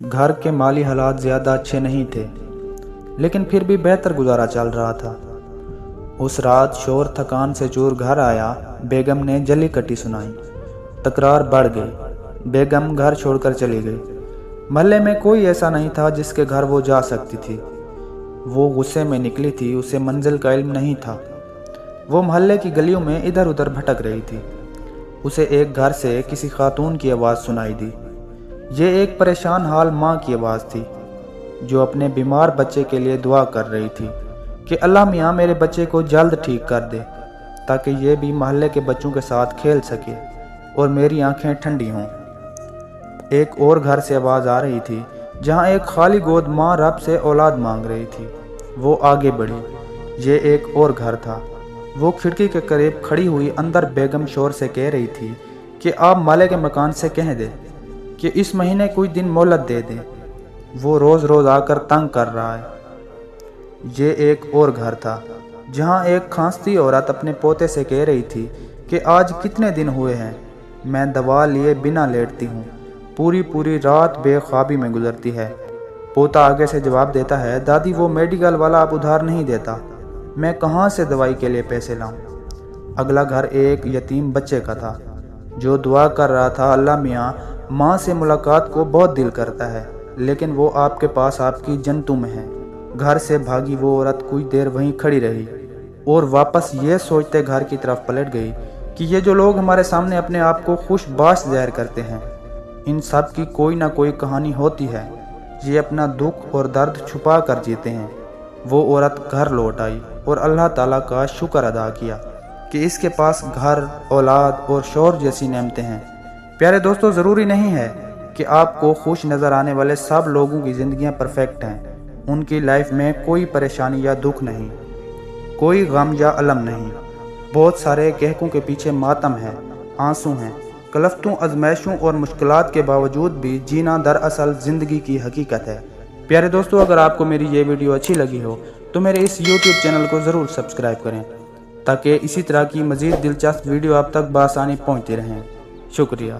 घर के माली हालात ज़्यादा अच्छे नहीं थे, लेकिन फिर भी बेहतर गुजारा चल रहा था। उस रात शोर थकान से चूर घर आया। बेगम ने जली कटी सुनाई। तकरार बढ़ गई। बेगम घर छोड़कर चली गई। महल्ले में कोई ऐसा नहीं था जिसके घर वो जा सकती थी। वो गुस्से में निकली थी, उसे मंजिल का इल्म नहीं था। वो महल्ले की गलियों में इधर उधर भटक रही थी। उसे एक घर से किसी खातून की आवाज़ सुनाई दी। ये एक परेशान हाल माँ की आवाज़ थी, जो अपने बीमार बच्चे के लिए दुआ कर रही थी कि अल्लाह मियाँ मेरे बच्चे को जल्द ठीक कर दे, ताकि ये भी महल्ले के बच्चों के साथ खेल सके और मेरी आंखें ठंडी हों। एक और घर से आवाज़ आ रही थी, जहाँ एक खाली गोद माँ रब से औलाद मांग रही थी। वो आगे बढ़ी। ये एक और घर था। वो खिड़की के करीब खड़ी हुई अंदर बेगम शोर से कह रही थी कि आप माले के मकान से कह दे कि इस महीने कुछ दिन मोहलत दे दे। वो रोज़ रोज़ आकर तंग कर रहा है। ये एक और घर था, जहाँ एक खांसती औरत अपने पोते से कह रही थी कि आज कितने दिन हुए हैं मैं दवा लिए बिना लेटती हूँ, पूरी पूरी रात बेख्वाबी में गुजरती है। पोता आगे से जवाब देता है, दादी वो मेडिकल वाला अब उधार नहीं देता, मैं कहाँ से दवाई के लिए पैसे लाऊं। अगला घर एक यतीम बच्चे का था, जो दुआ कर रहा था, अल्लाह मियाँ माँ से मुलाकात को बहुत दिल करता है, लेकिन वो आपके पास आपकी जन्नतों में है। घर से भागी वो औरत कुछ देर वहीं खड़ी रही और वापस ये सोचते घर की तरफ पलट गई कि ये जो लोग हमारे सामने अपने आप को खुशबाश ज़ाहिर करते हैं, इन सब की कोई ना कोई कहानी होती है। ये अपना दुख और दर्द छुपा कर जीते हैं। वो औरत घर लौट आई और अल्लाह ताला का शुक्र अदा किया कि इसके पास घर, औलाद और शौहर जैसी नेमतें हैं। प्यारे दोस्तों, ज़रूरी नहीं है कि आपको खुश नज़र आने वाले सब लोगों की ज़िंदगियां परफेक्ट हैं। उनकी लाइफ में कोई परेशानी या दुख नहीं, कोई गम या अलम नहीं। बहुत सारे कहकों के पीछे मातम है, आंसू हैं, कलफ्तों, आजमाइशों और मुश्किलात के बावजूद भी जीना दरअसल ज़िंदगी की हकीकत है। प्यारे दोस्तों, अगर आपको मेरी ये वीडियो अच्छी लगी हो तो मेरे इस YouTube चैनल को ज़रूर सब्सक्राइब करें, ताकि इसी तरह की मज़ीद दिलचस्प वीडियो आप तक बआसानी पहुँचती रहें। शुक्रिया।